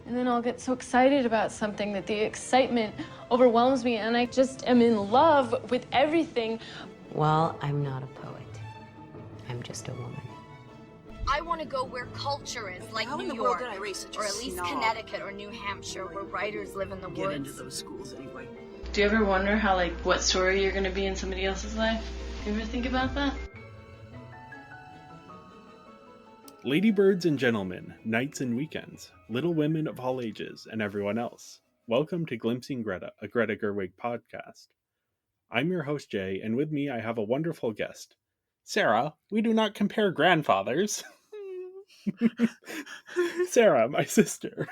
And then I'll get so excited about something that the excitement overwhelms me, and I just am in love with everything. Well, I'm not a poet. I'm just a woman. I want to go where culture is, like New York, or at least Connecticut or New Hampshire, where writers live in the woods. Get into those schools anyway. Do you ever wonder how, like, what story you're gonna be in somebody else's life? You ever think about that? Ladybirds and gentlemen, nights and weekends, little women of all ages, and everyone else. Welcome to Glimpsing Greta, a Greta Gerwig podcast. I'm your host, Jay, and with me I have a wonderful guest. Sara, we do not compare grandfathers. Sara, my sister.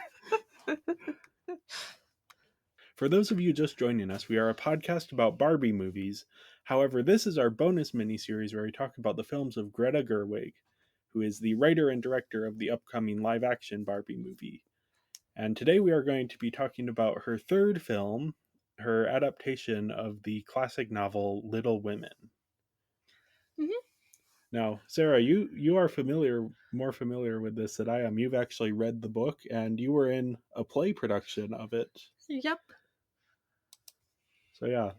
For those of you just joining us, we are a podcast about Barbie movies. However, this is our bonus mini-series where we talk about the films of Greta Gerwig, who is the writer and director of the upcoming live-action Barbie movie. And today we are going to be talking about her third film, her adaptation of the classic novel Little Women. Mm-hmm. Now, Sara, you are more familiar with this than I am. You've actually read the book, and you were in a play production of it. Yep. So yeah,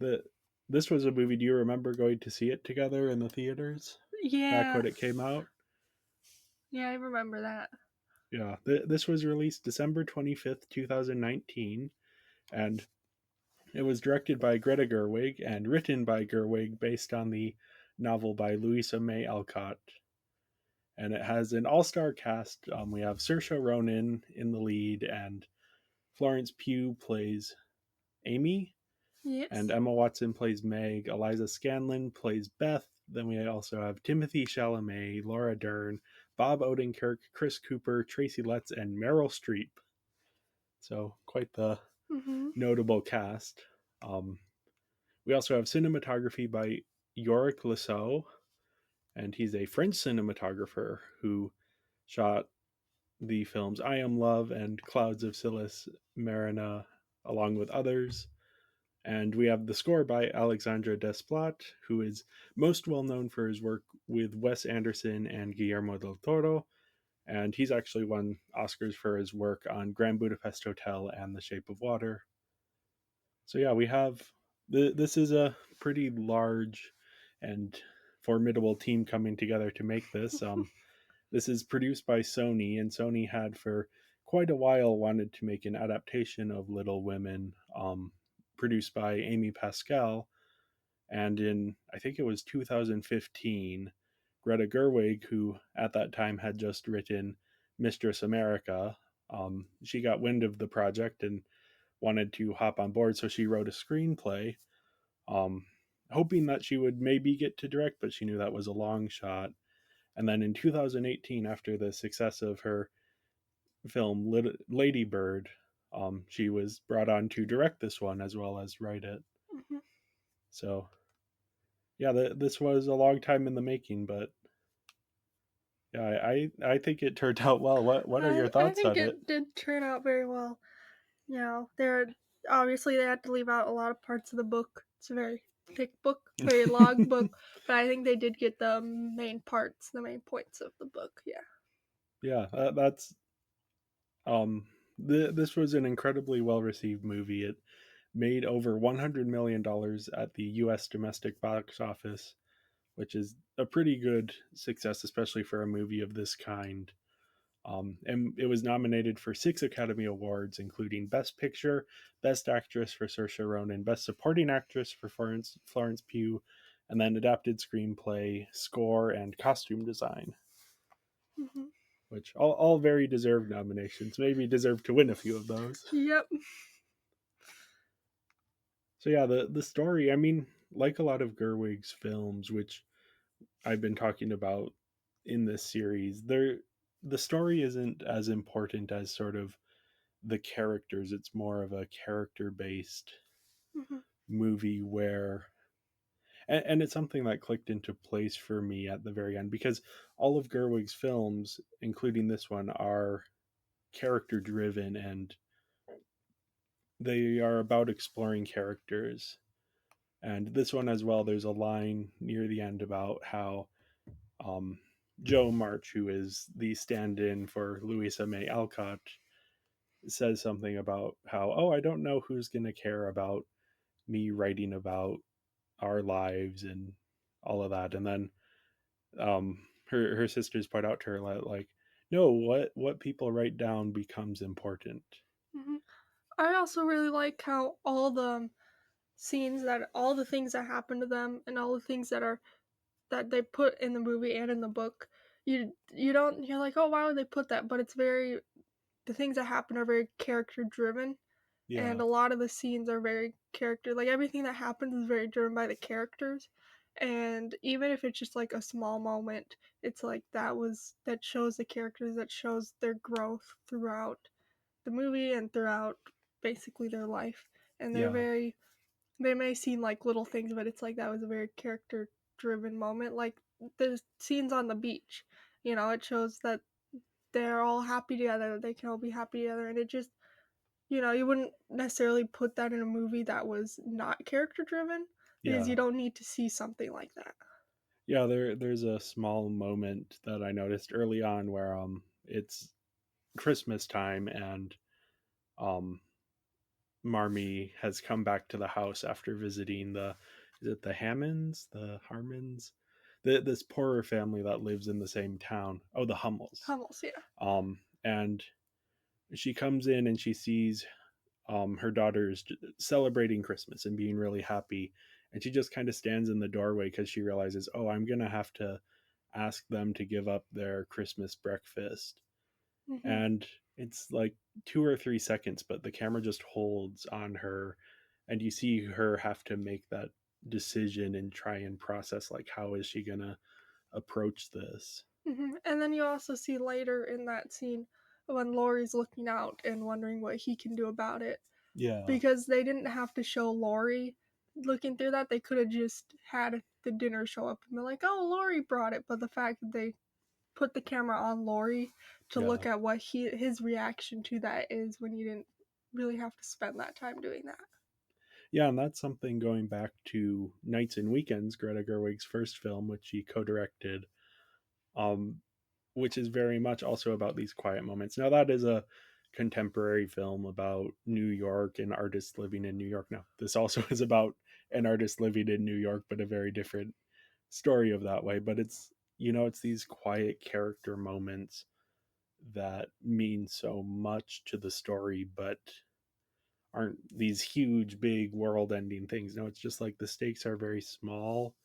this was a movie. Do you remember going to see it together in the theaters? Yeah. Back when it came out? Yeah, I remember that. Yeah, this was released December 25th, 2019, and it was directed by Greta Gerwig and written by Gerwig based on the novel by Louisa May Alcott. And it has an all-star cast. We have Saoirse Ronan in the lead, and Florence Pugh plays Amy. Yes. And Emma Watson plays Meg. Eliza Scanlon plays Beth. Then we also have Timothée Chalamet, Laura Dern, Bob Odenkirk, Chris Cooper, Tracy Letts, and Meryl Streep. So quite the notable cast. We also have cinematography by Yorick Lesseau, and he's a French cinematographer who shot the films I Am Love and Clouds of Silice Marina, along with others. And we have the score by Alexandre Desplat, who is most well known for his work with Wes Anderson and Guillermo del Toro. And he's actually won Oscars for his work on Grand Budapest Hotel and The Shape of Water. So yeah, we have, this is a pretty large and formidable team coming together to make this. This is produced by Sony, and Sony had for quite a while wanted to make an adaptation of Little Women, produced by Amy Pascal. And in, I think it was 2015, Greta Gerwig, who at that time had just written Mistress America, she got wind of the project and wanted to hop on board, so she wrote a screenplay, hoping that she would maybe get to direct, but she knew that was a long shot. And then in 2018, after the success of her film Lady Bird, she was brought on to direct this one as well as write it. Mm-hmm. So, yeah, this was a long time in the making, but yeah, I think it turned out well. What are your thoughts on it? I think it did turn out very well. You know, obviously they had to leave out a lot of parts of the book. It's a very thick book, very long book, but I think they did get the main parts, the main points of the book. Yeah. Yeah, that's this was an incredibly well-received movie. It made over $100 million at the U.S. domestic box office, which is a pretty good success, especially for a movie of this kind. And it was nominated for 6 Academy Awards, including Best Picture, Best Actress for Saoirse Ronan, Best Supporting Actress for Florence Pugh, and then Adapted Screenplay, Score, and Costume Design. Mm-hmm. Which all very deserved nominations. Maybe deserve to win a few of those. Yep. So yeah, the story, I mean, like a lot of Gerwig's films, which I've been talking about in this series, the story isn't as important as sort of the characters. It's more of a character-based movie where, and it's something that clicked into place for me at the very end, because all of Gerwig's films, including this one, are character-driven, and they are about exploring characters. And this one as well, there's a line near the end about how Jo March, who is the stand-in for Louisa May Alcott, says something about how, oh, I don't know who's going to care about me writing about our lives and all of that. And then her sisters point out to her like, no, what people write down becomes important. Hmm. I also really like how all the scenes that all the things that happen to them and all the things that they put in the movie and in the book, you're like, oh, why would they put that? But it's very the things that happen are very character driven, and Yeah, a lot of the scenes are very character, like everything that happens is very driven by the characters. And even if it's just like a small moment, it's like that shows the characters, that shows their growth throughout the movie and throughout basically their life. And yeah, they may seem like little things, but it's like that was a very character driven moment. Like the scenes on the beach, it shows that they're all happy together, that they can all be happy together. And it just, you wouldn't necessarily put that in a movie that was not character driven, because yeah, you don't need to see something like that. yeah. There's a small moment that I noticed early on where it's Christmas time, and um Marmee has come back to the house after visiting the, is it the Hammonds, the Harmons, this poorer family that lives in the same town. Oh, the Hummels. Hummels, yeah. And she comes in and she sees her daughters celebrating Christmas and being really happy, and she just kind of stands in the doorway because she realizes, oh, I'm gonna have to ask them to give up their Christmas breakfast. Hmm. And it's like 2 or 3 seconds, but the camera just holds on her, and you see her have to make that decision and try and process like, how is she gonna approach this. And then you also see later in that scene when Laurie's looking out and wondering what he can do about it, Yeah, because they didn't have to show Laurie looking through that. They could have just had the dinner show up and be like, "Oh, Laurie brought it." But the fact that they put the camera on Laurie to yeah, look at what his reaction to that is, when you didn't really have to spend that time doing that. yeah. And that's something, going back to Nights and Weekends, Greta Gerwig's first film, which she co-directed, um which is very much also about these quiet moments. Now, that is a contemporary film about New York and artists living in New York. Now, this also is about an artist living in New York, but a very different story of that way. But it's, it's these quiet character moments that mean so much to the story, but aren't these huge, big, world ending things. No, it's just like the stakes are very small,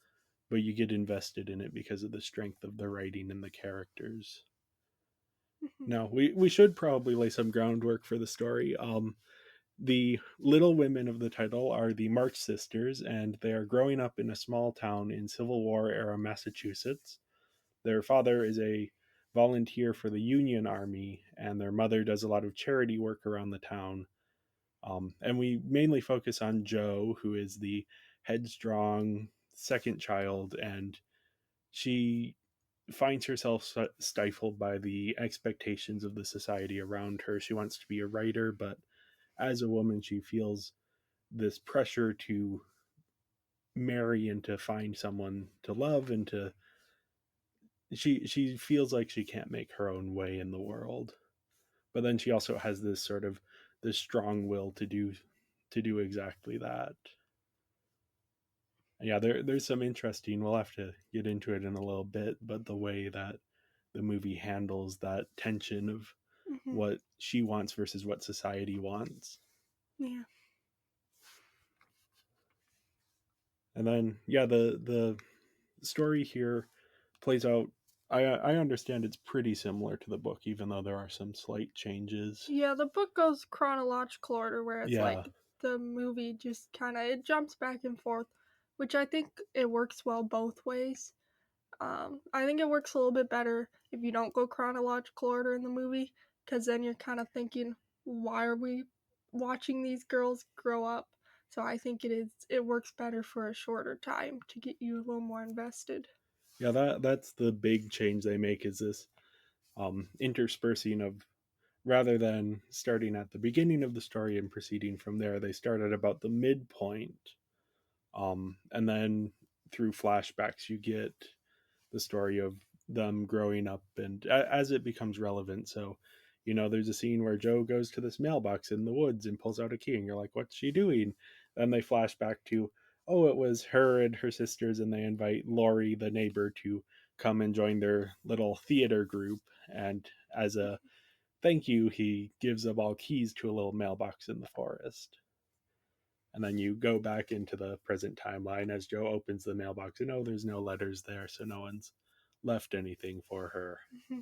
but you get invested in it because of the strength of the writing and the characters. Mhm. No, we should probably lay some groundwork for the story. The little women of the title are the March sisters, and they are growing up in a small town in Civil War era Massachusetts. Their father is a volunteer for the Union Army, and their mother does a lot of charity work around the town. And we mainly focus on Jo, who is the headstrong second child, and she finds herself stifled by the expectations of the society around her. She wants to be a writer, but as a woman, she feels this pressure to marry and to find someone to love, and to she feels like she can't make her own way in the world. But then she also has this strong will to do exactly that. Yeah, there's some interesting. We'll have to get into it in a little bit, but the way that the movie handles that tension of Mhm. what she wants versus what society wants. Yeah. And then, yeah, the story here plays out. I understand it's pretty similar to the book, even though there are some slight changes. Yeah, the book goes chronological order, where it's Yeah, like the movie just kind of it jumps back and forth, which I think it works well both ways. I think it works a little bit better if you don't go chronological order in the movie, because then you're kind of thinking, why are we watching these girls grow up? So I think it works better for a shorter time to get you a little more invested. yeah. That's the big change they make, is this interspersing of, rather than starting at the beginning of the story and proceeding from there, they start at about the midpoint, and then through flashbacks you get the story of them growing up, and as it becomes relevant. So You know, there's a scene where Joe goes to this mailbox in the woods and pulls out a key, and you're like, what's she doing? Then they flash back to, oh, it was her and her sisters, and they invite Laurie, the neighbor, to come and join their little theater group. And as a thank you, he gives them all keys to a little mailbox in the forest. And then you go back into the present timeline as Joe opens the mailbox, and oh, there's no letters there, so no one's left anything for her. Mm-hmm.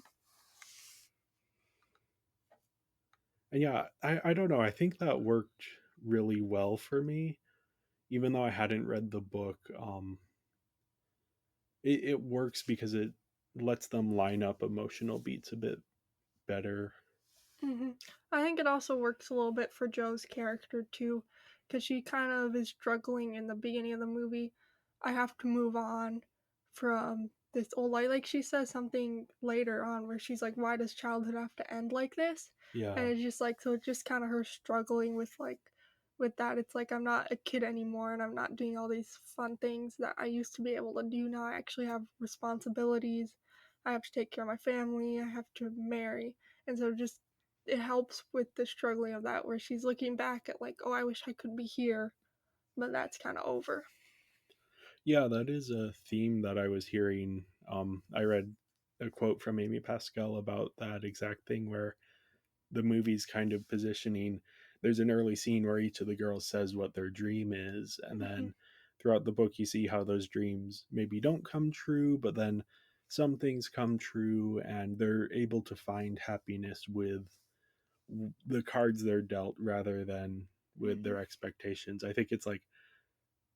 And yeah, I don't know. I think that worked really well for me, even though I hadn't read the book. It works because it lets them line up emotional beats a bit better. Mm-hmm. I think it also works a little bit for Joe's character too, because she kind of is struggling in the beginning of the movie. I have to move on from this old life. Like she says something later on where she's like, "Why does childhood have to end like this?" And Yeah, it's just like so. It's just kind of her struggling with that. It's like I'm not a kid anymore, and I'm not doing all these fun things that I used to be able to do. Now I actually have responsibilities. I have to take care of my family. I have to marry, and so just it helps with the struggling of that where she's looking back at like, oh, I wish I could be here, but that's kind of over. yeah, that is a theme that I was hearing. I read a quote from Amy Pascal about that exact thing, where the movie's kind of positioning. There's an early scene where each of the girls says what their dream is, and Mm-hmm. then throughout the book, you see how those dreams maybe don't come true, but then some things come true, and they're able to find happiness with the cards they're dealt rather than with Mm-hmm. their expectations. I think it's like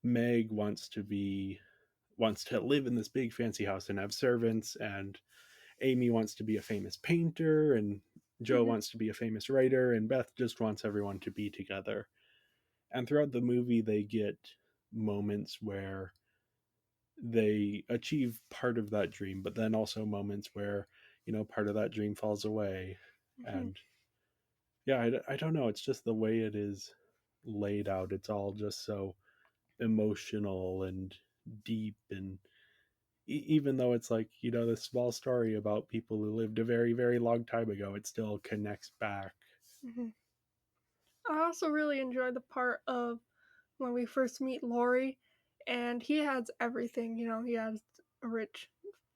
Meg wants to live in this big fancy house and have servants, and Amy wants to be a famous painter, and Joe Mm-hmm. wants to be a famous writer, and Beth just wants everyone to be together. And throughout the movie, they get moments where they achieve part of that dream, but then also moments where, you know, part of that dream falls away. Mm-hmm. And yeah, I don't know. It's just the way it is laid out. It's all just so emotional and deep. And even though it's like, you know, this small story about people who lived a very, very long time ago, it still connects back. Mm-hmm. I also really enjoy the part of when we first meet Laurie, and he has everything. You know, he has a rich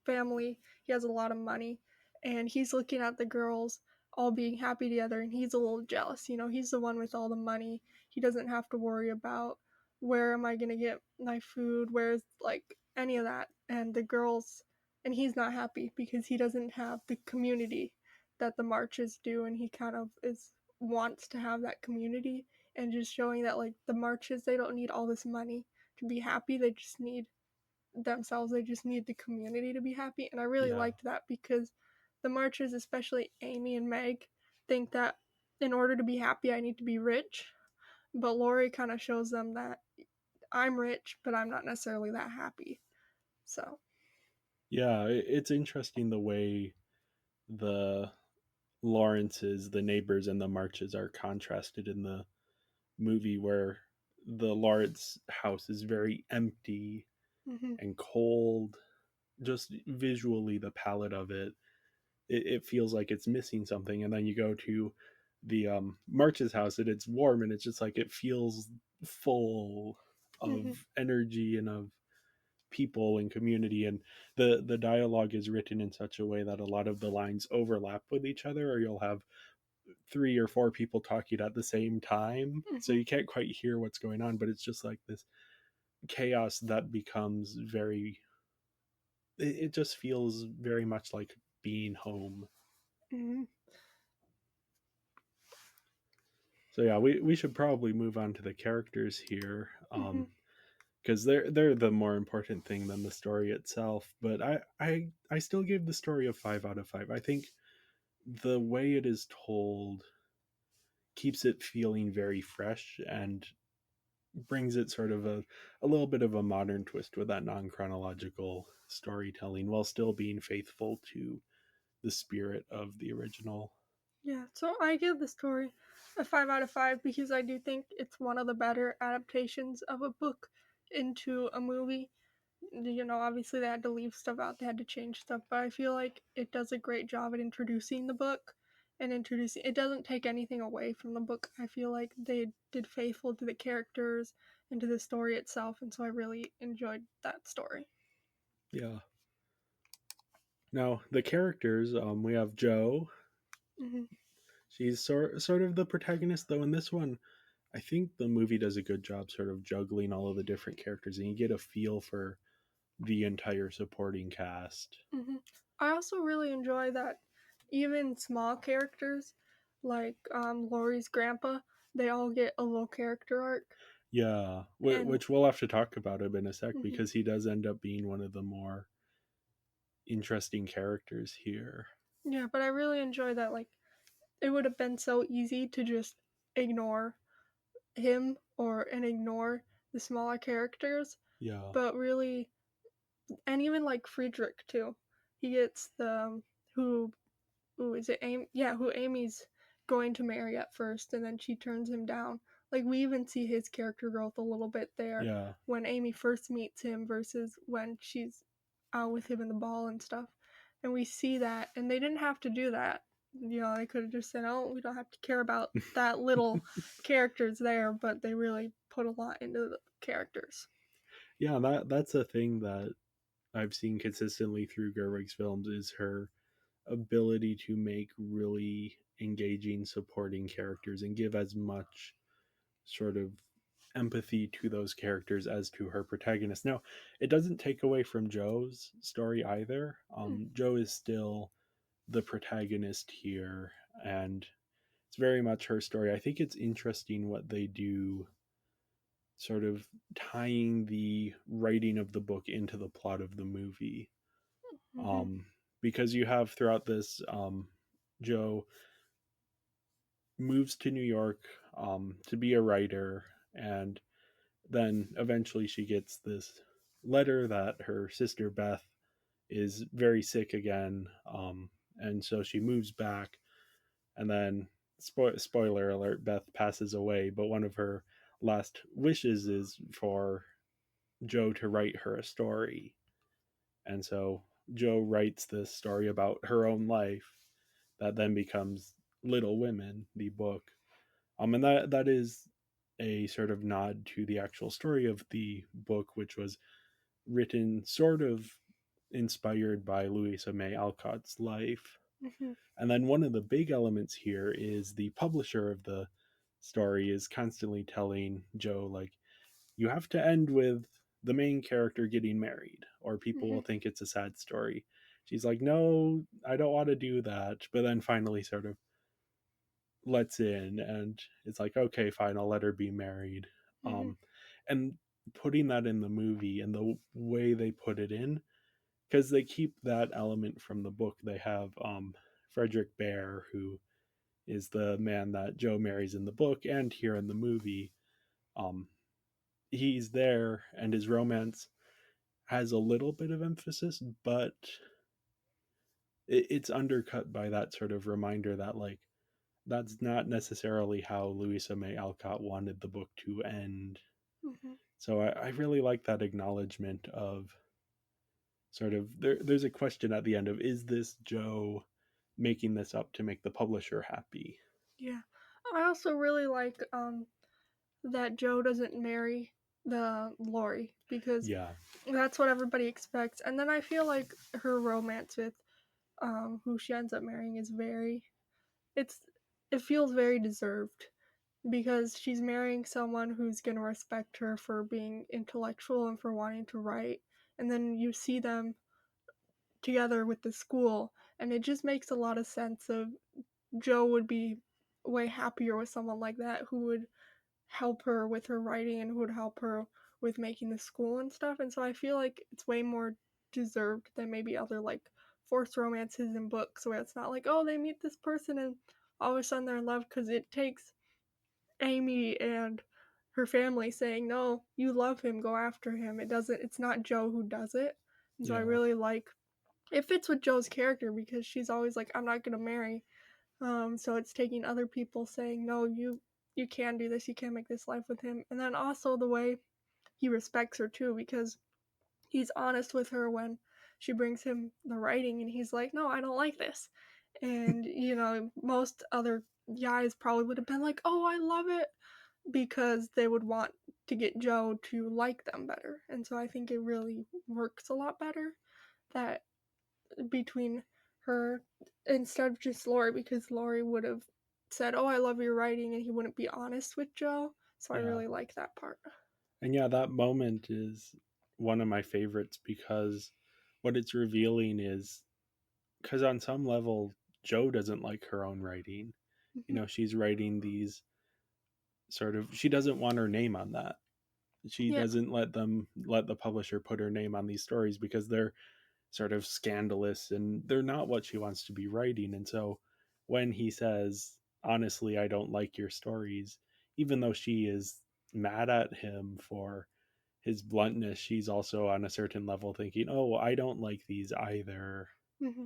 family, he has a lot of money, and he's looking at the girls all being happy together, and he's a little jealous. You know, he's the one with all the money. He doesn't have to worry about where am I gonna get my food, where's like any of that, and the girls, and he's not happy because he doesn't have the community that the marches do, and he kind of is wants to have that community and just showing that like the marches they don't need all this money to be happy, they just need themselves, they just need the community to be happy. And I really Yeah. liked that because the marches, especially Amy and Meg, think that in order to be happy I need to be rich, but Laurie kind of shows them that I'm rich but I'm not necessarily that happy. So Yeah, it's interesting the way the Lawrences, the neighbors, and the Marches are contrasted in the movie, where the Lawrence house is very empty mm-hmm. and cold. Just visually, the palette of it feels like it's missing something. And then you go to the March's house, and it's warm, and it's just like it feels full of Mm-hmm. energy and of people and community. And the dialogue is written in such a way that a lot of the lines overlap with each other, or you'll have three or four people talking at the same time, so Mm-hmm. you can't quite hear what's going on, but it's just like this chaos that becomes very, it just feels very much like being home. Mm-hmm. So yeah, we should probably move on to the characters here, Mm-hmm. because they're the more important thing than the story itself. But I still give the story a 5 out of 5. I think the way it is told keeps it feeling very fresh and brings it sort of a little bit of a modern twist with that non-chronological storytelling, while still being faithful to the spirit of the original. Yeah, so I give the story a 5 out of 5 because I do think it's one of the better adaptations of a book into a movie. You know, obviously they had to leave stuff out, they had to change stuff, but I feel like it does a great job at introducing the book and introducing. It doesn't take anything away from the book. I feel like they did faithful to the characters and to the story itself, and so I really enjoyed that story. Yeah. Now the characters, we have Jo. Mm-hmm. She's sort of the protagonist, though in this one, I think the movie does a good job sort of juggling all of the different characters, and you get a feel for the entire supporting cast. Mm-hmm. I also really enjoy that even small characters like Laurie's grandpa, they all get a little character arc. Yeah, And which we'll have to talk about him in a sec, mm-hmm. because he does end up being one of the more interesting characters here. Yeah, but I really enjoy that. Like, it would have been so easy to just ignore him and ignore the smaller characters. Yeah. But really, and even like Friedrich too. He gets the who is it? Amy? Yeah, who Amy's going to marry at first, and then she turns him down. Like, we even see his character growth a little bit there. Yeah. When Amy first meets him versus when she's out with him in the ball and stuff, and we see that, and they didn't have to do that. You know, they could have just said, "Oh, we don't have to care about that little characters there," but they really put a lot into the characters. Yeah, that's a thing that I've seen consistently through Gerwig's films, is her ability to make really engaging supporting characters and give as much sort of empathy to those characters as to her protagonist. Now, it doesn't take away from Jo's story either. Jo is still the protagonist here, and it's very much her story. I think it's interesting what they do, sort of tying the writing of the book into the plot of the movie. Mm-hmm. Because you have throughout this, Jo moves to New York to be a writer, and then eventually she gets this letter that her sister Beth is very sick again, and so she moves back, and then spoiler alert, Beth passes away, but one of her last wishes is for Jo to write her a story. And so Jo writes this story about her own life that then becomes Little Women, the book. And that is a sort of nod to the actual story of the book, which was written sort of inspired by Louisa May Alcott's life. Mm-hmm. And then one of the big elements here is the publisher of the story is constantly telling Jo, like, you have to end with the main character getting married, or people will think it's a sad story. She's like, no, I don't want to do that. But then finally sort of lets in, and it's like, okay, fine, I'll let her be married. And putting that in the movie and the way they put it in, because they keep that element from the book. They have Frederick Bear, who is the man that Jo marries in the book and here in the movie. He's there, and his romance has a little bit of emphasis, but it's undercut by that sort of reminder that, like, that's not necessarily how Louisa May Alcott wanted the book to end. Mm-hmm. So I really like that acknowledgement of sort of, there's a question at the end of, is this Jo making this up to make the publisher happy? Yeah. I also really like that Jo doesn't marry the Laurie, because Yeah. that's what everybody expects. And then I feel like her romance with who she ends up marrying is it feels very deserved, because she's marrying someone who's going to respect her for being intellectual and for wanting to write. And then you see them together with the school, and it just makes a lot of sense of Jo would be way happier with someone like that, who would help her with her writing and who would help her with making the school and stuff. And so I feel like it's way more deserved than maybe other like forced romances in books, where it's not like, oh, they meet this person and all of a sudden they're in love, because it takes Amy and her family saying, no, you love him, go after him. It's not Jo who does it. And so I really like, it fits with Jo's character, because she's always like, I'm not gonna marry. So it's taking other people saying, no, you can do this, you can make this life with him. And then also the way he respects her too, because he's honest with her when she brings him the writing, and he's like, no, I don't like this. And, most other guys probably would have been like, oh, I love it, because they would want to get Joe to like them better. And so I think it really works a lot better that between her instead of just Lori, because Lori would have said, oh, I love your writing, and he wouldn't be honest with Joe. So I Yeah. really like that part. And yeah, that moment is one of my favorites because what it's revealing is because on some level, Joe doesn't like her own writing. Mm-hmm. She's writing these sort of, she doesn't want her name on that. She Yeah. doesn't let the publisher put her name on these stories because they're sort of scandalous and they're not what she wants to be writing. And so when he says, honestly, I don't like your stories, even though she is mad at him for his bluntness, she's also on a certain level thinking, oh, I don't like these either. Mm-hmm.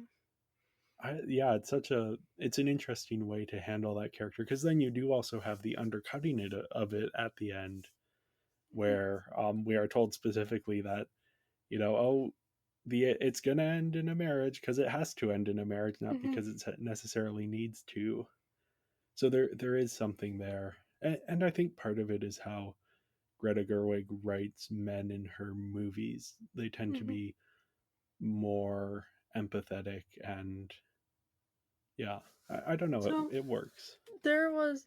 Yeah, it's an interesting way to handle that character because then you do also have the undercutting of it at the end, where we are told specifically that oh, it's gonna end in a marriage because it has to end in a marriage, not Mm-hmm. because it necessarily needs to. So there is something there, and I think part of it is how Greta Gerwig writes men in her movies. They tend to Mm-hmm. be more empathetic and yeah, I don't know. So It works. there was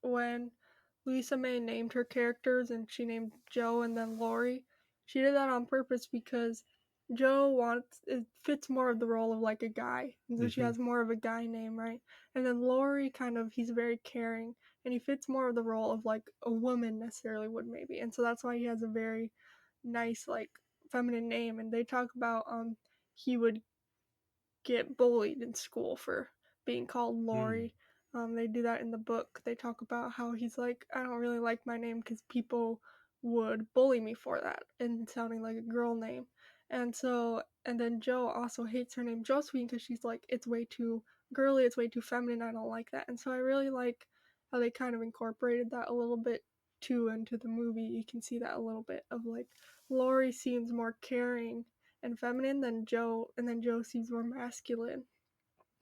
when Louisa May named her characters and she named Joe and then Lori. She did that on purpose because Joe wants it fits more of the role of like a guy. And so she Hmm. has more of a guy name, right? And then Lori kind of he's very caring and he fits more of the role of like a woman necessarily would maybe. And so that's why he has a very nice like feminine name and they talk about he would get bullied in school for being called Mm. Lori. They do that in the book. They talk about how he's like, I don't really like my name because people would bully me for that and sounding like a girl name. And then Joe also hates her name Josephine because she's like, it's way too girly, it's way too feminine, I don't like that. And so I really like how they kind of incorporated that a little bit too into the movie. You can see that a little bit of like, Lori seems more caring and feminine than Joe, and then Joe seems more masculine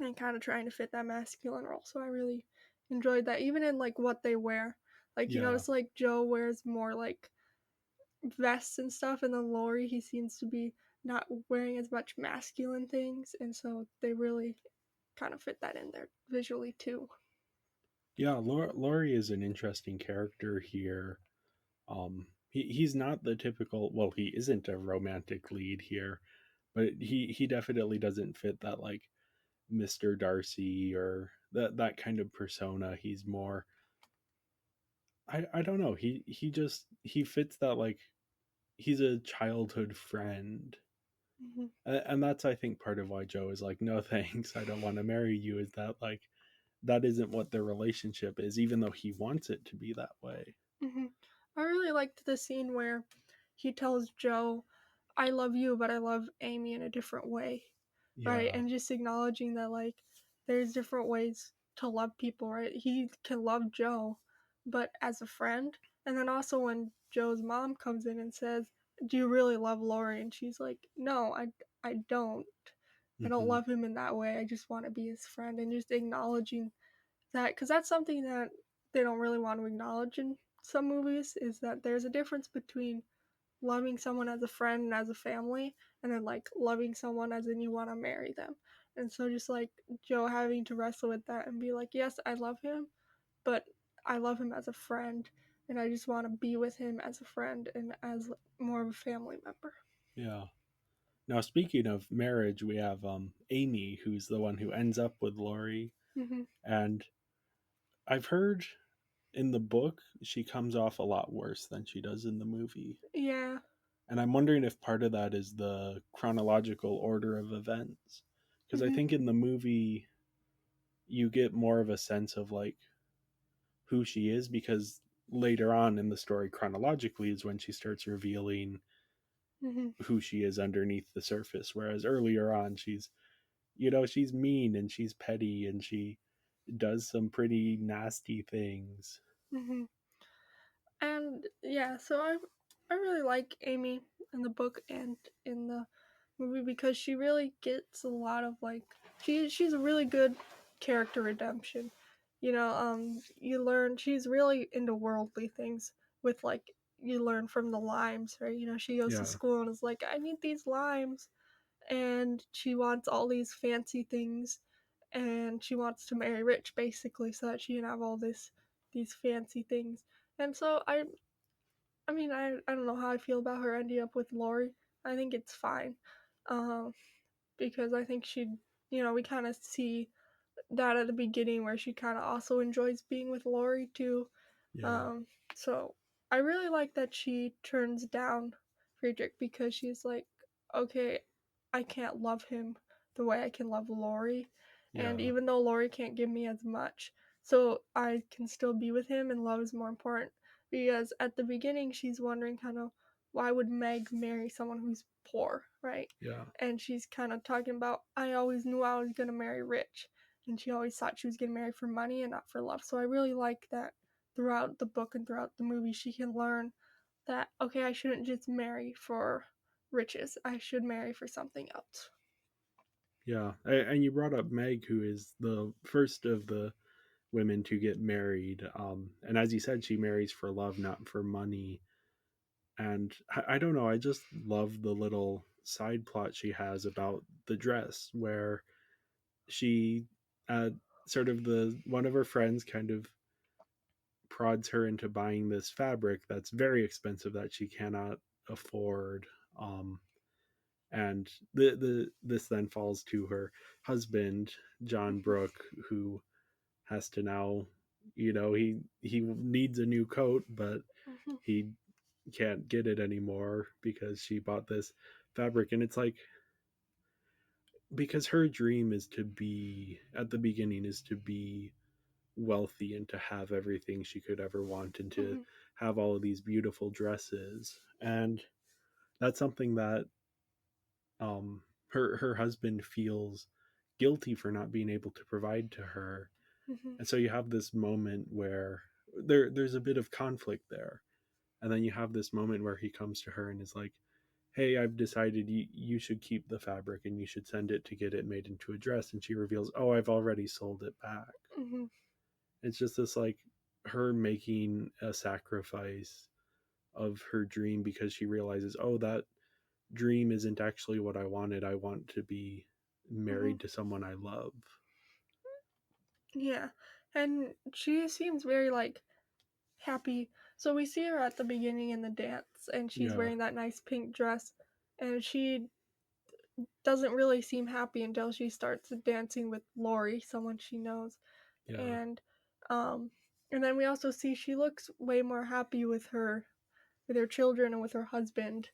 and kind of trying to fit that masculine role. So I really enjoyed that, even in like what they wear. Like you Yeah. notice, like Joe wears more like vests and stuff, and then Lori he seems to be not wearing as much masculine things, and so they really kind of fit that in there visually too. Yeah, Laurie is an interesting character here. He's not the typical. Well, he isn't a romantic lead here, but he definitely doesn't fit that like Mr. Darcy or that kind of persona. He's more. I don't know. He fits that like he's a childhood friend. Mm-hmm. And that's I think part of why Joe is like, no thanks, I don't want to marry you. Is that like that isn't what their relationship is, even though he wants it to be that way. Mm-hmm. I really liked the scene where he tells Joe, I love you, but I love Amy in a different way, right? Yeah. And just acknowledging that, like, there's different ways to love people, right? He can love Joe, but as a friend. And then also when Joe's mom comes in and says, do you really love Lori? And she's like, no, I don't. I don't Hmm. love him in that way. I just want to be his friend. And just acknowledging that, because that's something that they don't really want to acknowledge in some movies, is that there's a difference between loving someone as a friend and as a family, and then like loving someone as in you want to marry them. And so just like Joe having to wrestle with that and be like, yes, I love him, but I love him as a friend, and I just want to be with him as a friend and as more of a family member. Yeah. Now speaking of marriage, we have Amy, who's the one who ends up with Laurie, Mm-hmm. and I've heard in the book she comes off a lot worse than she does in the movie. Yeah. And I'm wondering if part of that is the chronological order of events. Because I Mm-hmm. think in the movie, you get more of a sense of like who she is because later on in the story, chronologically, is when she starts revealing Mm-hmm. who she is underneath the surface. Whereas earlier on, she's mean and she's petty and she does some pretty nasty things. Mm-hmm. And yeah, so I really like Amy in the book and in the movie because she really gets a lot of like she's a really good character redemption. You learn she's really into worldly things with like you learn from the limes, right? She goes to Yeah. school and is like, I need these limes, and she wants all these fancy things, and she wants to marry rich basically so that she can have all these fancy things. And so I don't know how I feel about her ending up with Lori. I think it's fine. Um, because I think we kind of see that at the beginning where she kind of also enjoys being with Lori too. Yeah. Um, so I really like that she turns down Friedrich because she's like, okay, I can't love him the way I can love Lori. And Yeah. even though Lori can't give me as much, so I can still be with him, and love is more important. Because at the beginning, she's wondering kind of why would Meg marry someone who's poor, right? Yeah. And she's kind of talking about, I always knew I was going to marry rich. And she always thought she was getting married for money and not for love. So I really like that throughout the book and throughout the movie, she can learn that, okay, I shouldn't just marry for riches. I should marry for something else. Yeah. And you brought up Meg, who is the first of the women to get married. And as you said, she marries for love, not for money. And I don't know, I just love the little side plot she has about the dress, where she, uh, sort of the one of her friends kind of prods her into buying this fabric that's very expensive that she cannot afford. Um, and the this then falls to her husband, John Brooke, who has to now, he needs a new coat, but Mm-hmm. he can't get it anymore because she bought this fabric. And it's like, because her dream is to be, at the beginning, is to be wealthy and to have everything she could ever want and to Mm-hmm. have all of these beautiful dresses. And that's something that, her husband feels guilty for not being able to provide to her. Mm-hmm. And so you have this moment where there's a bit of conflict there. And then you have this moment where he comes to her and is like, hey, I've decided you should keep the fabric and you should send it to get it made into a dress. And she reveals, oh, I've already sold it back. Mm-hmm. It's just this, like, her making a sacrifice of her dream because she realizes, oh, that dream isn't actually what I wanted. I want to be Mm-hmm. married to someone I love. Yeah. And she seems very like happy. So we see her at the beginning in the dance, and she's Yeah, wearing that nice pink dress, and she doesn't really seem happy until she starts dancing with Lori, someone she knows. yeah, And um and then we also see she looks way more happy with her children and with her husband.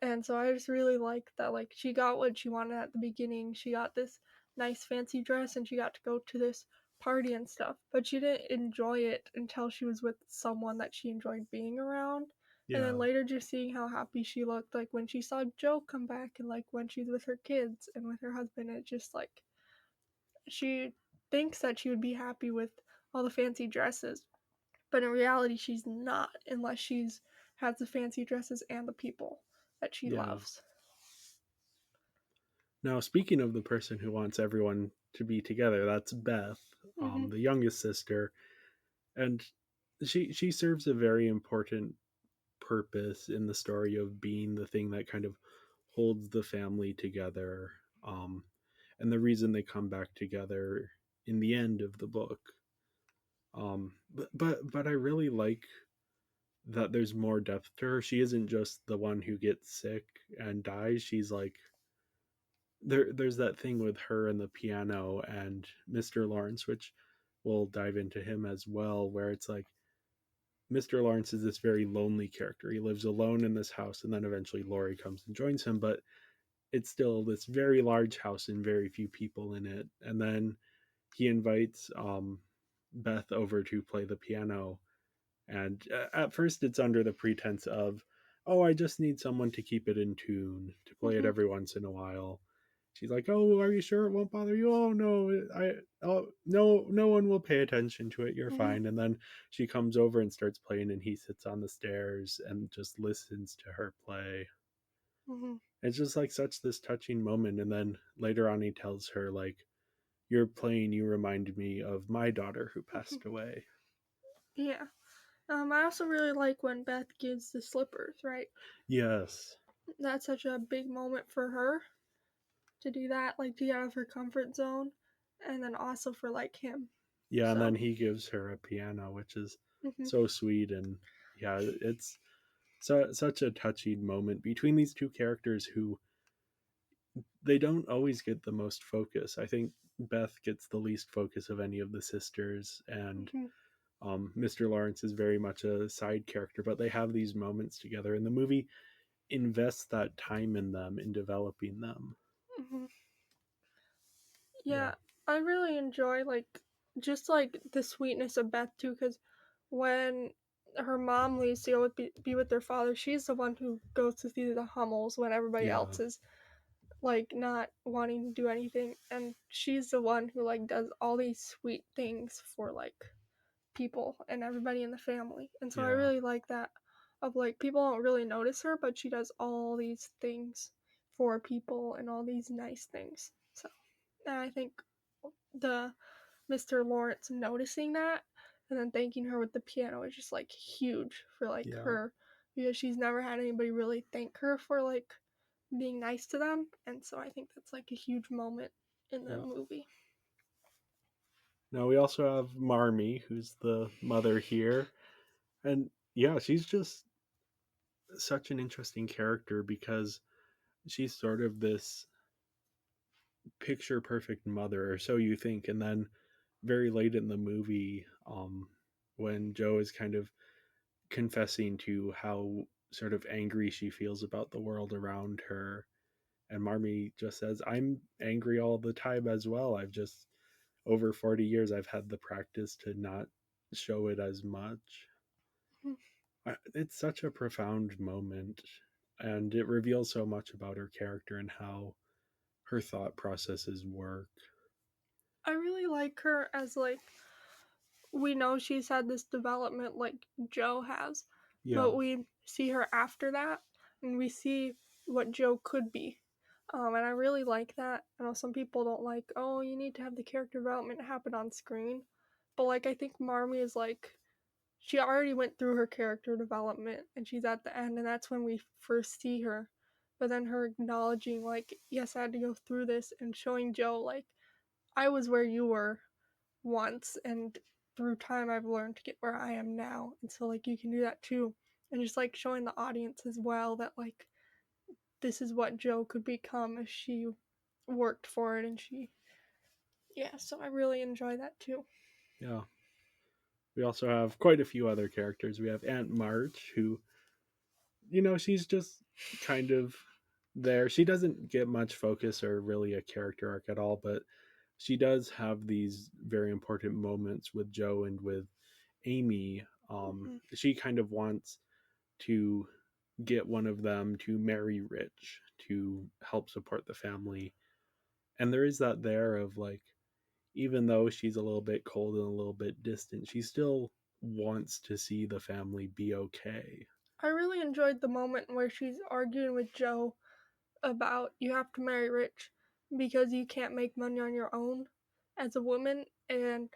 And so I just really like that, like, she got what she wanted at the beginning. She got this nice fancy dress and she got to go to this party and stuff, but she didn't enjoy it until she was with someone that she enjoyed being around. And then yeah, later, just seeing how happy she looked, like when she saw Joe come back, and like when she's with her kids and with her husband, it just like she thinks that she would be happy with all the fancy dresses, but in reality she's not, unless she's has the fancy dresses and the people that she yeah. loves. Now, speaking of the person who wants everyone to be together, that's Beth, Mm-hmm. the youngest sister. And she serves a very important purpose in the story of being the thing that kind of holds the family together. Um, and the reason they come back together in the end of the book. But I really like that there's more depth to her. She isn't just the one who gets sick and dies. She's like, there's that thing with her and the piano and Mr. Lawrence, which we'll dive into him as well, where it's like Mr. Lawrence is this very lonely character. He lives alone in this house, and then eventually Laurie comes and joins him, but it's still this very large house and very few people in it. And then he invites, Beth over to play the piano. And at first, it's under the pretense of, oh, I just need someone to keep it in tune, to play it Mm-hmm. every once in a while. She's like, "Oh, are you sure it won't bother you?" "Oh no, no one will pay attention to it. You're Mm-hmm. fine." And then she comes over and starts playing, and he sits on the stairs and just listens to her play. Hmm. It's just like such this touching moment. And then later on, he tells her, like, "You're playing, you remind me of my daughter who passed away." Yeah. I also really like when Beth gives the slippers, right? Yes. That's such a big moment for her to do that, like to get out of her comfort zone, and then also for like him. Yeah, and then So, he gives her a piano, which is hmm so sweet. And yeah, it's such a touching moment between these two characters who they don't always get the most focus. I think Beth gets the least focus of any of the sisters, and hmm Mr. Lawrence is very much a side character, but they have these moments together, and the movie invests that time in them, in developing them. hmm Yeah, yeah, I really enjoy like just like the sweetness of Beth too, because when her mom leaves to go be with their father, she's the one who goes to see the Hummels when everybody yeah, else is like not wanting to do anything, and she's the one who like does all these sweet things for like people and everybody in the family. And so I yeah, really like that of like people don't really notice her, but she does all these things for people and all these nice things. So and I think the Mr. Lawrence noticing that and then thanking her with the piano is just like huge for like yeah, her, because she's never had anybody really thank her for like being nice to them. And so I think that's like a huge moment in the yeah. movie. Now we also have Marmee, who's the mother here, and yeah, she's just such an interesting character because she's sort of this picture perfect mother, or so you think. And then very late in the movie, when Joe is kind of confessing to how sort of angry she feels about the world around her, and Marmee just says, "I'm angry all the time as well. I've just over 40 years I've had the practice to not show it as much." It's such a profound moment, and it reveals so much about her character and how her thought processes work. I really like her as like we know she's had this development like Joe has, Yeah, but we see her after that and we see what Joe could be. And I really like that. I know some people don't like, oh, you need to have the character development happen on screen. But like I think Marmee is like she already went through her character development and she's at the end and that's when we first see her. But then her acknowledging like, yes, I had to go through this and showing Joe like I was where you were once and through time I've learned to get where I am now. And so like you can do that too. And just like showing the audience as well that like this is what Joe could become if she worked for it and she yeah, so I really enjoy that too. yeah. We also have quite a few other characters. We have Aunt March, who, she's just kind of there. She doesn't get much focus or really a character arc at all, but she does have these very important moments with Joe and with Amy. Mm-hmm. She kind of wants to get one of them to marry rich to help support the family. And there is that there of like, even though she's a little bit cold and a little bit distant, she still wants to see the family be okay. I really enjoyed the moment where she's arguing with Joe about you have to marry rich because you can't make money on your own as a woman, and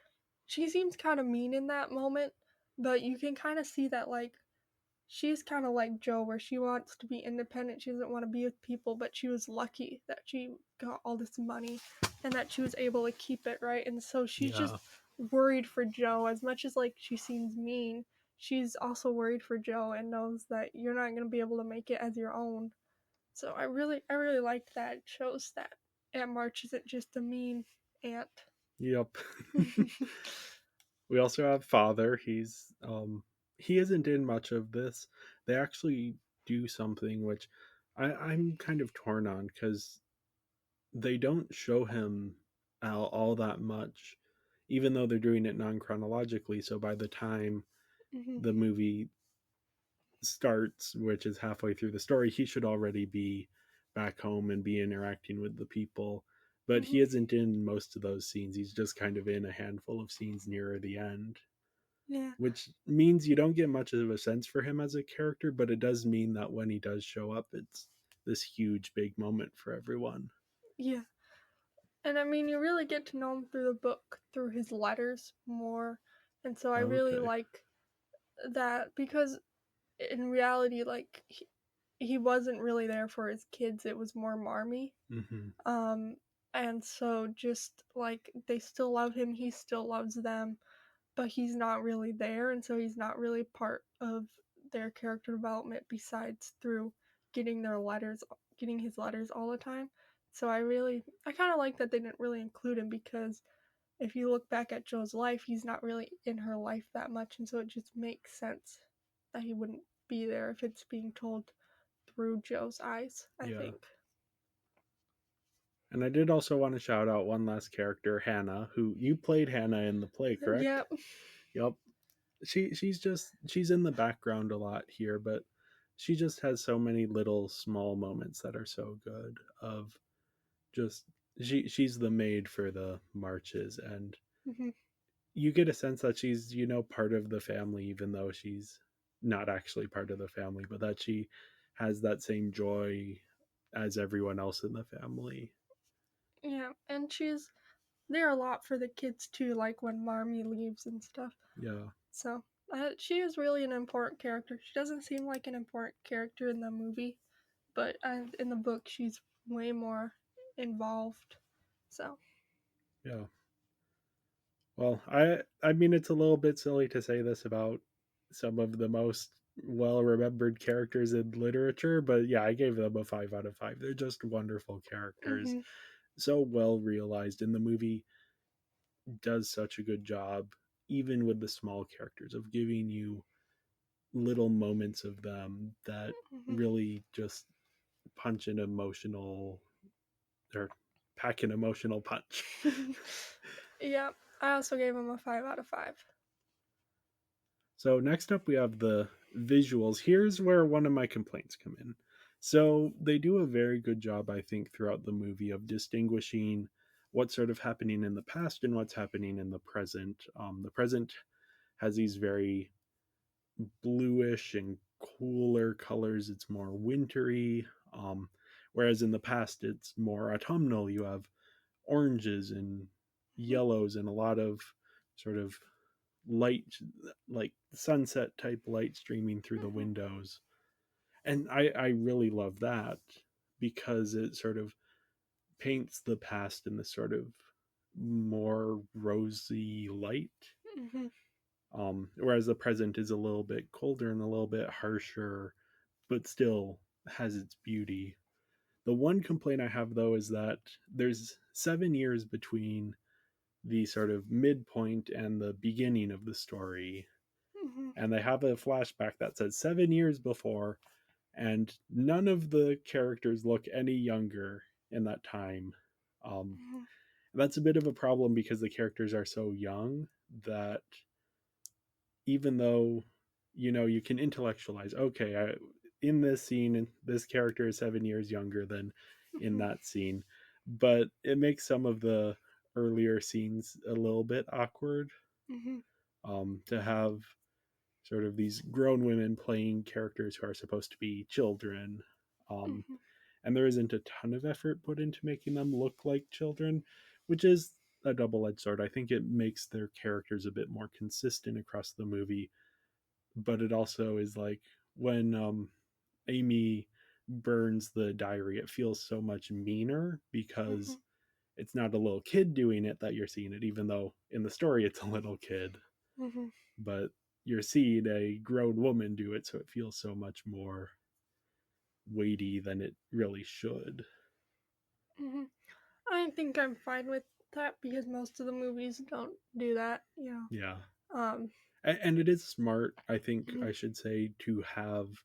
she seems kind of mean in that moment, but you can kind of see that like she's kind of like Joe where she wants to be independent, she doesn't want to be with people, but she was lucky that she got all this money and that she was able to keep it, right? And so she's just Yeah. worried for Joe as much as like she seems mean. She's also worried for Joe and knows that you're not going to be able to make it as your own. So I really liked that. It shows that Aunt March isn't just a mean aunt. Yep. We also have Father. He isn't in much of this. They actually do something which I'm kind of torn on because they don't show him all that much, even though they're doing it non chronologically. So by the time hmm the movie starts, which is halfway through the story, he should already be back home and be interacting with the people. But hmm he isn't in most of those scenes. He's just kind of in a handful of scenes nearer the end, Yeah. which means you don't get much of a sense for him as a character, but it does mean that when he does show up, it's this huge big moment for everyone. Yeah. And I mean, you really get to know him through the book, through his letters more. And so I really Okay. like that because in reality, like, he wasn't really there for his kids, it was more Marmee. Mm-hmm. And so just like they still love him, he still loves them, but he's not really there, and so he's not really part of their character development besides through getting their letters, getting his letters all the time. So I kind of like that they didn't really include him because if you look back at Joe's life, he's not really in her life that much, and so it just makes sense that he wouldn't be there if it's being told through Joe's eyes, I Yeah. think. And I did also want to shout out one last character, Hannah, who you played Hannah in the play, correct? Yep. Yep. She's in the background a lot here, but she just has so many little small moments that are so good of just she's the maid for the marches, and Hmm. you get a sense that she's, part of the family even though she's not actually part of the family, but that she has that same joy as everyone else in the family. Yeah, and she's there a lot for the kids too, like when Marmee leaves and stuff. Yeah. So she is really an important character. She doesn't seem like an important character in the movie, but in the book, she's way more involved. So. Yeah. Well, I mean, it's a little bit silly to say this about some of the most well remembered characters in literature, but yeah, I gave them a 5 out of 5. They're just wonderful characters, Hmm. so well realized, and the movie does such a good job, even with the small characters, of giving you little moments of them that Hmm. really just punch an emotional or pack an emotional punch. Yeah, I also gave him a 5 out of 5. So next up we have the visuals. Here's where one of my complaints come in. So they do a very good job, I think, throughout the movie of distinguishing what's sort of happening in the past and what's happening in the present. The present has these very bluish and cooler colors. It's more wintry. Whereas in the past, it's more autumnal. You have oranges and yellows and a lot of sort of light, like sunset type light streaming through the Hmm. windows. And I really love that because it sort of paints the past in this sort of more rosy light. Hmm. Whereas the present is a little bit colder and a little bit harsher, but still has its beauty. The one complaint I have though is that there's 7 years between the sort of midpoint and the beginning of the story. Hmm. And they have a flashback that says 7 years before, and none of the characters look any younger in that time. Um, Hmm. that's a bit of a problem because the characters are so young that even though you can intellectualize, okay, in this scene this character is 7 years younger than in Hmm. that scene, but it makes some of the earlier scenes a little bit awkward, Hmm. to have sort of these grown women playing characters who are supposed to be children. Um, Hmm. and there isn't a ton of effort put into making them look like children, which is a double edged sword. I think it makes their characters a bit more consistent across the movie, but it also is like when Amy burns the diary, it feels so much meaner because it's not a little kid doing it that you're seeing it, even though in the story it's a little kid, Hmm. but you're seeing a grown woman do it, so it feels so much more weighty than it really should. Hmm. I think I'm fine with that because most of the movies don't do that, you know. Yeah. Um, And it is smart, I think mhm. I should say, to have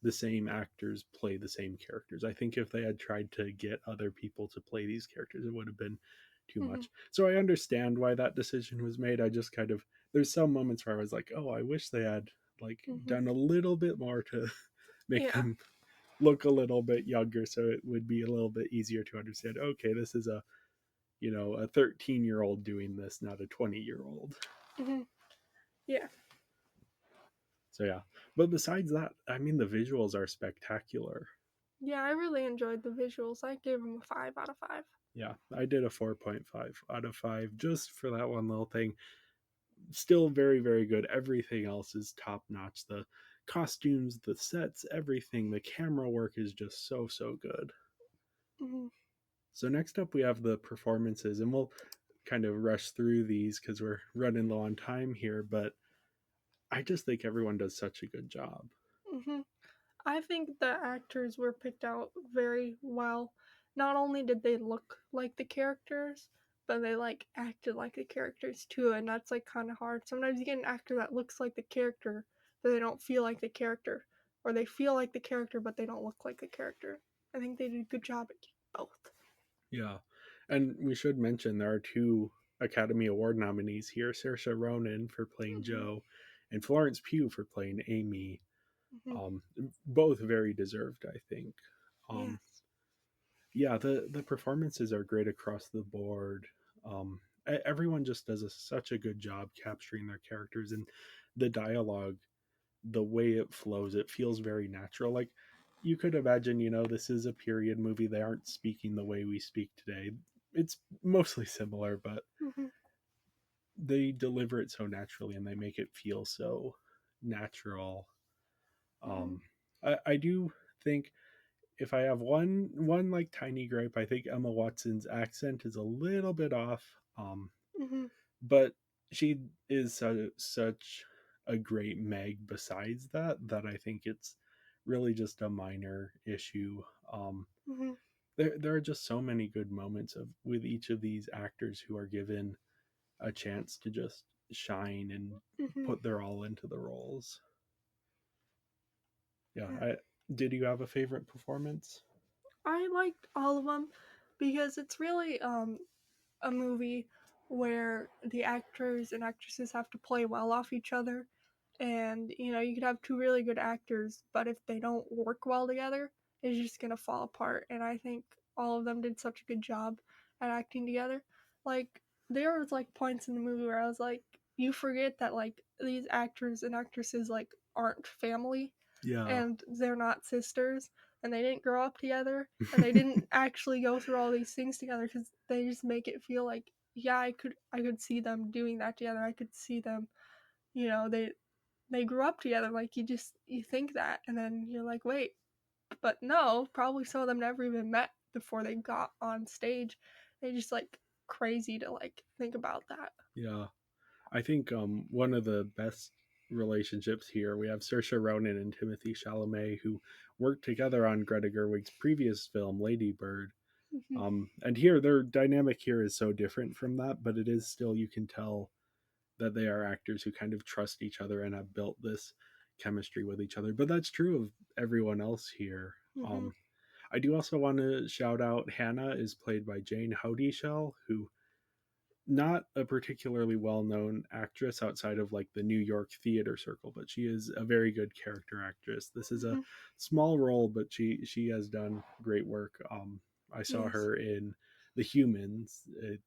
the same actors play the same characters. I think if they had tried to get other people to play these characters, it would have been too Mhm. much. So I understand why that decision was made. I just kind of, there's some moments where I was like, oh, I wish they had like Mhm. done a little bit more to make Yeah. them look a little bit younger, so it would be a little bit easier to understand, okay, this is a 13-year-old doing this, not a 20-year-old. Mhm. Yeah. So yeah, but besides that, I mean, the visuals are spectacular. Yeah, I really enjoyed the visuals. I gave them a 5 out of 5. Yeah, I did a 4.5 out of 5 just for that one little thing. Still very, very good. Everything else is top notch. The costumes, the sets, everything, the camera work is just so, so good. Mm-hmm. So, next up, we have the performances, and we'll kind of rush through these because we're running low on time here, but I just think everyone does such a good job. Mm-hmm. I think the actors were picked out very well. Not only did they look like the characters, but they like acted like the characters too, and that's like kind of hard. Sometimes you get an actor that looks like the character, but they don't feel like the character, or they feel like the character but they don't look like the character. I think they did a good job at both. Yeah. And we should mention there are two Academy Award nominees here, Saoirse Ronan for playing Mm-hmm. Jo and Florence Pugh for playing Amy. Mm-hmm. Um, Both very deserved, I think. Um, Yes. yeah, the performances are great across the board. Everyone just does such a good job capturing their characters, and the dialogue, the way it flows, it feels very natural. Like you could imagine, this is a period movie. They aren't speaking the way we speak today. It's mostly similar, but Mm-hmm. they deliver it so naturally and they make it feel so natural. Mm-hmm. I do think if I have one like tiny gripe, I think Emma Watson's accent is a little bit off. Mm-hmm. But she is such a great Meg besides that I think it's really just a minor issue. Mm-hmm. There are just so many good moments with each of these actors who are given a chance to just shine and Mm-hmm. put their all into the roles. Yeah, Yeah. did you have a favorite performance? I liked all of them because it's really a movie where the actors and actresses have to play well off each other. And, you could have two really good actors, but if they don't work well together, it's just going to fall apart. And I think all of them did such a good job at acting together. Like, there was, like, points in the movie where I was like, you forget that, like, these actors and actresses, like, aren't family Yeah. and they're not sisters and they didn't grow up together and they didn't actually go through all these things together because they just make it feel like, yeah, I could see them doing that together. I could see them, they grew up together. Like, you think that and then you're like, wait, but no, probably some of them never even met before they got on stage. They just like crazy to like think about that. Yeah. I think one of the best relationships here, we have Saoirse Ronan and Timothy Chalamet, who worked together on Greta Gerwig's previous film, Lady Bird. Mm-hmm. And here, their dynamic here is so different from that, but it is still, you can tell that they are actors who kind of trust each other and have built this chemistry with each other. But that's true of everyone else here. Mm-hmm. I do also want to shout out Hannah is played by Jane Houdyshell, who not a particularly well-known actress outside of like the New York theater circle, but she is a very good character actress. This is a Mm-hmm. small role, but she has done great work. I saw Yes. her in The Humans, the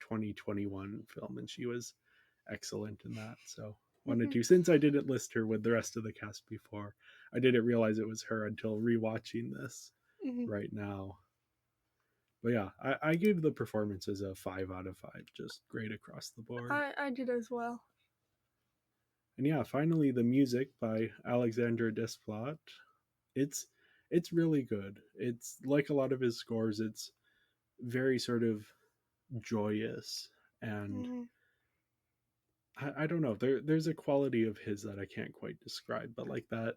2021 film, and she was excellent in that. So wanted Mm-hmm. to, since I didn't list her with the rest of the cast before, I didn't realize it was her until rewatching this Mm-hmm. right now. But yeah, I gave the performances a 5 out of 5. Just great across the board. I did as well. And yeah, finally the music by Alexandre Desplat. It's it's really good. It's like a lot of his scores. It's very sort of joyous, and Mm-hmm. I don't know. There's a quality of his that I can't quite describe, but like that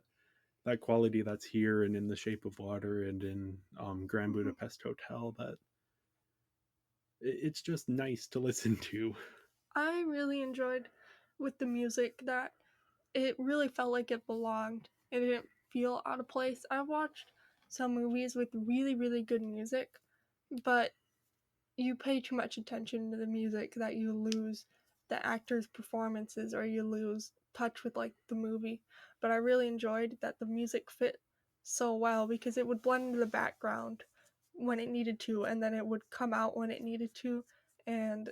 quality that's here and in The Shape of Water and in Grand Mm-hmm. Budapest Hotel, that it's just nice to listen to. I really enjoyed with the music that it really felt like it belonged. It didn't feel out of place. I've watched some movies with really, really good music, but you pay too much attention to the music that you lose the actors' performances or you lose touch with like the movie. But I really enjoyed that the music fit so well because it would blend into the background when it needed to and then it would come out when it needed to, and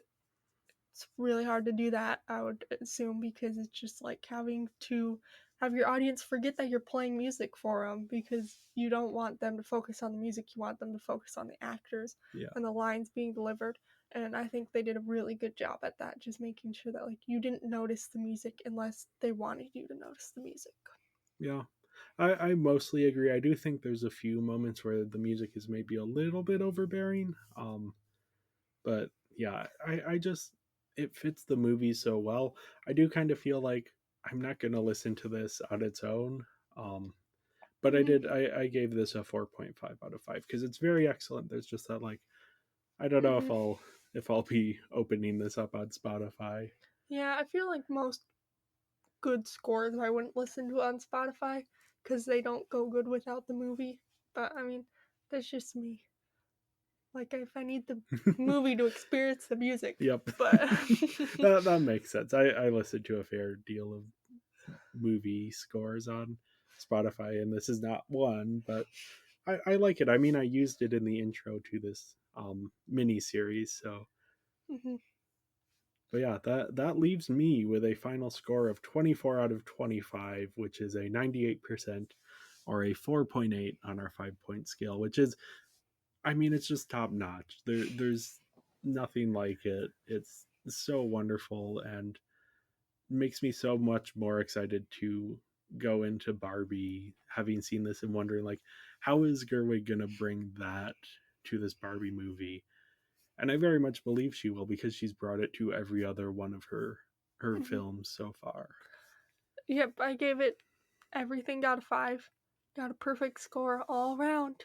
it's really hard to do that, I would assume, because it's just like having two have your audience forget that you're playing music for them, because you don't want them to focus on the music. You want them to focus on the actors and the lines being delivered. And I think they did a really good job at that, just making sure that like you didn't notice the music unless they wanted you to notice the music. Yeah. I mostly agree. I do think there's a few moments where the music is maybe a little bit overbearing. But yeah, I just, it fits the movie so well. I do kind of feel like I'm not going to listen to this on its own. But I gave this a 4.5 out of 5 because it's very excellent. There's just that, like, I don't know if I'll be opening this up on Spotify. Yeah, I feel like most good scores I wouldn't listen to on Spotify because they don't go good without the movie. But I mean, that's just me. Like if I need the movie to experience the music. Yep. But that makes sense. I listen to a fair deal of movie scores on Spotify, and this is not one, but I like it. I mean, I used it in the intro to this mini series, so. But yeah, that leaves me with a final score of 24 out of 25, which is a 98% or a 4.8 on our 5-point scale, which is, I mean, it's just top notch. There's nothing like it. It's so wonderful and makes me so much more excited to go into Barbie, having seen this and wondering, like, how is Gerwig going to bring that to this Barbie movie? And I very much believe she will, because she's brought it to every other one of her films so far. Yep, I gave it everything, got a 5. Got a perfect score all around.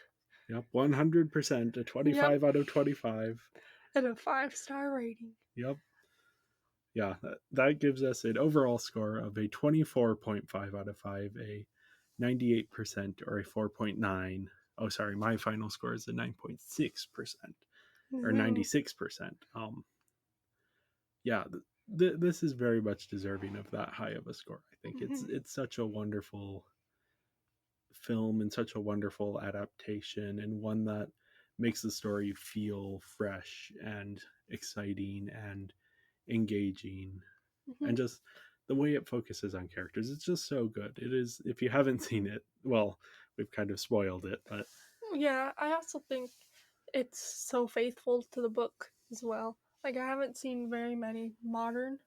Yep, 100%, a 25 out of 25. And a 5-star rating. Yep. Yeah, that gives us an overall score of a 24.5 out of 5, a 98% or a 4.9. Oh, sorry, my final score is a 9.6% or 96%. Yeah, this is very much deserving of that high of a score. I think it's such a wonderful film and such a wonderful adaptation, and one that makes the story feel fresh and exciting and engaging, and just the way it focuses on characters, it's just so good. It is, if you haven't seen it, well, we've kind of spoiled it, but yeah, I also think it's so faithful to the book as well. Like I haven't seen very many modern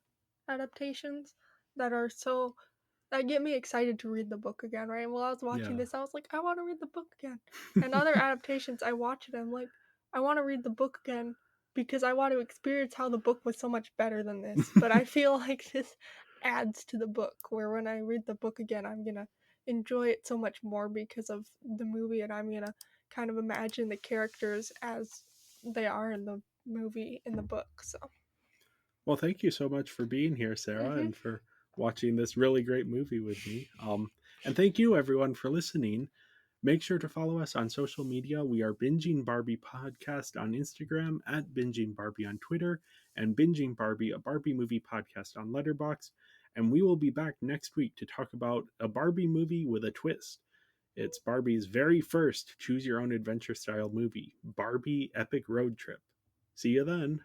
adaptations that are so that get me excited to read the book again, right? And while I was watching this, I was like, I want to read the book again. And other adaptations, I watch it, I'm like, I want to read the book again because I want to experience how the book was so much better than this. But I feel like this adds to the book, where when I read the book again, I'm gonna enjoy it so much more because of the movie, and I'm gonna kind of imagine the characters as they are in the movie, in the book. So, well, thank you so much for being here, Sarah, and for watching this really great movie with me. And thank you, everyone, for listening. Make sure to follow us on social media. We are Binging Barbie Podcast on Instagram, at Binging Barbie on Twitter, and Binging Barbie, a Barbie movie podcast on Letterboxd. And we will be back next week to talk about a Barbie movie with a twist. It's Barbie's very first choose your own adventure style movie, Barbie Epic Road Trip. See you then.